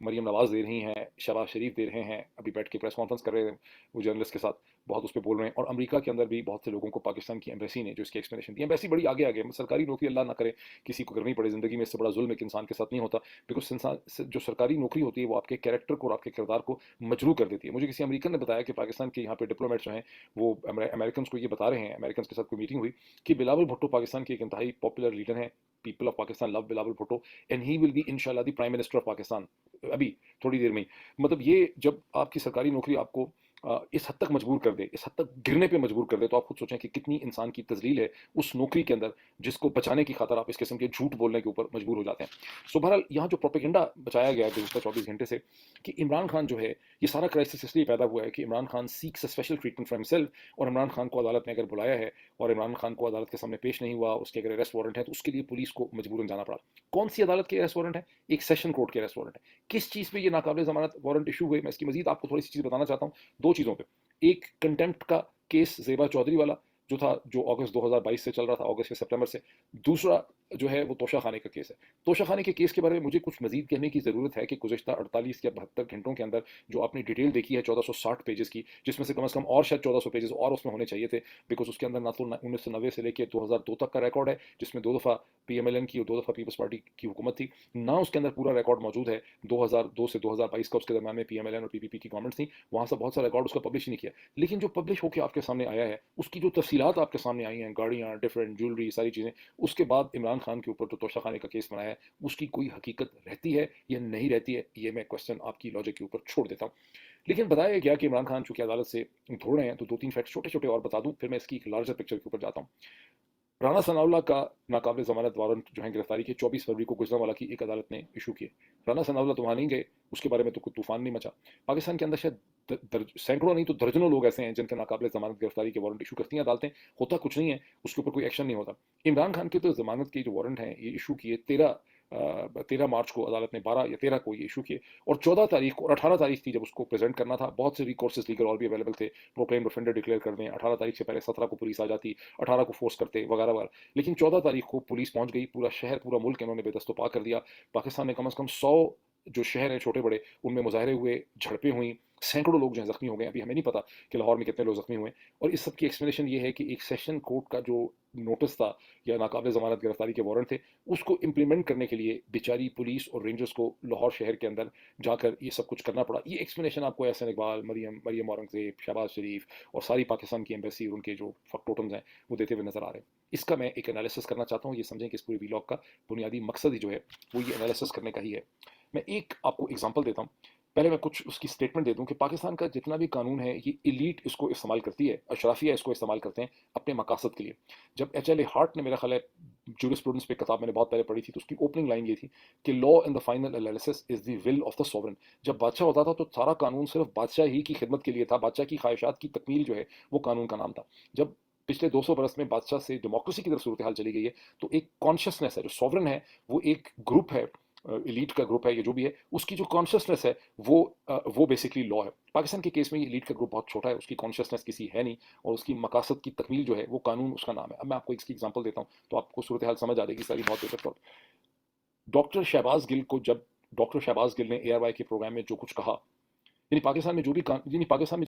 मरीम नवाज़ दे रही हैं, शहबाज शरीफ दे रहे हैं, अभी बैठ के प्रेस कॉन्फ्रेंस कर रहे हैं वो जर्नलिस्ट के साथ, बहुत उस पे बोल रहे हैं। और अमेरिका के अंदर भी बहुत से लोगों को पाकिस्तान की एम्बेसी ने जो इसकी एक्सप्लेनेशन दी, एम्बेसी बड़ी आगे आगे सरकारी नौकरी अल्लाह ना करे किसी को करनी पड़े ज़िंदगी में, इससे बड़ा जुल्म एक इंसान के साथ नहीं होता। बिकॉज इंसान जो सरकारी नौकरी होती है वो आपके कैरेक्टर को और आपके किरदार को मजरू कर देती है। मुझे किसी अमेरिकन ने बताया कि पाकिस्तान के यहाँ पे डिप्लोमेट्स जो हैं वो अमेरिकन को ये बता रहे हैं, अमेरिकन के साथ कोई मीटिंग हुई, कि बिलावल भुट्टो पाकिस्तान के एक इंतहाई पॉपुलर लीडर हैं, people of Pakistan love Bilawal Bhutto, and he will be इंशाल्लाह the prime minister of Pakistan अभी थोड़ी देर में ही। मतलब ये जब आपकी सरकारी नौकरी आपको इस हद तक मजबूर कर दे, इस हद तक गिरने पे मजबूर कर दे, तो आप खुद सोचें कि कितनी इंसान की तजलील है उस नौकरी के अंदर, जिसको बचाने की खातर आप इस किस्म के झूठ बोलने के ऊपर मजबूर हो जाते हैं। सो बहरहाल यहाँ जो प्रोपेगेंडा बचाया गया है गुज़श्ता 24 घंटे से कि इमरान खान जो है, ये सारा क्राइसिस इसलिए पैदा हुआ है कि Imran Khan seeks a special treatment for himself, और इमरान खान को अदालत ने अगर बुलाया है और इमरान खान को अदालत के सामने पेश नहीं हुआ, उसके अगर अरेस्ट वारंट है, तो उसके लिए पुलिस को मजबूरन जाना पड़ा। कौन सी अदालत के अरेस्ट वारंट है? एक सेशन कोर्ट के अरेस्ट वारंट है। किस चीज़ पे ये नाकाबिल जमानत वारंट इशू हुए, मैं इसकी मजीद आपको थोड़ी सी चीज़ बताना चाहता हूँ, दो चीज़ों पे। एक कंटेम्प्ट का केस ज़ेबा चौधरी वाला जो था, जो अगस्त 2022 से चल रहा था, अगस्त या सितंबर से। दूसरा जो है वो तोशा खाने का केस है। तोशा खाने के केस के बारे में मुझे कुछ मजीद कहने की ज़रूरत है कि गुज़श्ता 48 या 72 घंटों के अंदर जो आपने डिटेल देखी है 1460 पेजेस की, जिसमें से कम और शायद 1400 पेजेस और उसमें होने चाहिए थे, बिकॉज उसके अंदर ना तो 1990 से लेकर 2002 तक का रिकॉर्ड है, जिसमें 2 दफ़ा PMLN की और 2 दफ़ा पीपल्स पार्टी की हुकूमत थी, ना उसके अंदर पूरा रिकॉर्ड मौजूद है 2002 से 2022 का, उसके दरमियान में PMLN और PPP की गवर्नमेंट थी, वहाँ से बहुत सा रिकॉर्ड उसका पब्लिश नहीं किया। लेकिन जो पब्लिश होकर आपके सामने आया है, उसकी जो तफसीलात आपके सामने आई हैं, गाड़ियाँ, डिफरेंट ज्वेलरी, सारी चीज़ें, उसके बाद इमरान खान के ऊपर जो तोशा खाने का केस बनाया है, उसकी कोई हकीकत रहती है या नहीं रहती है, ये मैं क्वेश्चन आपकी लॉजिक के ऊपर छोड़ देता हूँ। लेकिन बताया गया कि इमरान खान चूंकि अदालत से धो रहे हैं, तो दो तीन फैक्ट छोटे छोटे और बता दूं, फिर मैं इसकी एक लार्जर पिक्चर के ऊपर जाता हूँ। राना सनाउल्लाह का नाकाबिल जमानत वारंट जो है गिरफ्तारी के 24 फरवरी को गुजरांवाला की एक अदालत ने इशू किए। राना सनाउल्लाह तो वहाँ नहीं गए, उसके बारे में तो कोई तूफान नहीं मचा। पाकिस्तान के अंदर शायद सैकड़ों नहीं तो दर्जनों लोग ऐसे हैं जिनके नाकाबिल जमानत गिरफ्तारी के वारंट इशू करती हैं अदालतें, होता कुछ नहीं है, उसके ऊपर कोई एक्शन नहीं होता। इमरान खान के तो जमानत के जो वारंट हैं ये इशू किए 13 मार्च को अदालत ने, 12 या 13 को ये इशू किए, और 14 तारीख और 18 तारीख थी जब उसको प्रेजेंट करना था। बहुत से रिकोर्सेज लीगल और भी अवेलेबल थे, प्रोक्लेम्ड ऑफेंडर डिक्लेयर कर दें, 18 तारीख से पहले 17 को पुलिस आ जाती, 18 को फोर्स करते वगैरह वगैरह। लेकिन 14 तारीख को पुलिस पहुंच गई, पूरा शहर पूरा मुल्क इन्होंने बेदस्तोपा कर दिया। पाकिस्तान में कम से कम 100 जो शहर हैं छोटे बड़े, उनमें मुजाहरे हुए, झड़पें हुई, सैकड़ों लोग जो हैं जख्मी हो गए। अभी हमें नहीं पता कि लाहौर में कितने लोग जख्मी हुए। और इस सब की एक्सप्लेनेशन ये है कि एक सेशन कोर्ट का जो नोटिस था या नाकाबिल जमानत गिरफ्तारी के वारंट थे, उसको इम्प्लीमेंट करने के लिए बेचारी पुलिस और रेंजर्स को लाहौर शहर के अंदर जाकर ये सब कुछ करना पड़ा। ये एक्सप्लेनेशन आपको एहसन इकबाल, मरियम मरियम औरंगजेब, शहबाज शरीफ और सारी पाकिस्तान की एम्बेसी और उनके जो फैक्टोटम्स हैं वो देते हुए नजर आ रहे हैं। इसका मैं एक एनालिसिस करना चाहता हूँ, ये समझें कि इस पूरे वीलॉग का बुनियादी मकसद ही जो है वो ये एनालिसिस करने का ही है। मैं एक आपको एग्जांपल देता हूँ, पहले मैं कुछ उसकी स्टेटमेंट दे दूं कि पाकिस्तान का जितना भी कानून है ये इलीट इसको इस्तेमाल करती है, अशराफिया इसको इस्तेमाल करते हैं अपने मकासद के लिए। जब HLA हार्ट ने, मेरा ख्याल है जूरिस्प्रूडेंस पे किताब मैंने बहुत पहले पढ़ी थी, तो उसकी ओपनिंग लाइन ये थी कि law in the final analysis is the will of the sovereign. जब बादशाह होता था तो सारा कानून सिर्फ बादशाह ही की खिदमत के लिए था, बादशाह की ख्वाहिशात की तकमील जो है वो कानून का नाम था। जब पिछले 200 बरस में बादशाह से डेमोक्रेसी की तरफ सूरत हाल चली गई है, तो एक कॉन्शियसनेस है, जो सॉवरन है वो एक ग्रुप है, इलीट का ग्रुप है, ये जो भी है, उसकी जो कॉन्शियसनेस है वो बेसिकली लॉ है। पाकिस्तान के केस में ये इलीट का ग्रुप बहुत छोटा है, उसकी कॉन्शियसनेस किसी है नहीं, और उसकी मकासद की तकमील जो है वो कानून उसका नाम है। अब मैं आपको इसकी एग्जांपल देता हूँ तो आपको सूरत हाल समझ आ जाएगी सारी बहुत बेहतर तौर। डॉक्टर शहबाज गिल को, जब डॉक्टर शहबाज गिल ने ARY के प्रोग्राम में जो कुछ कहा, यानी पाकिस्तान में जो भी यानी पाकिस्तान में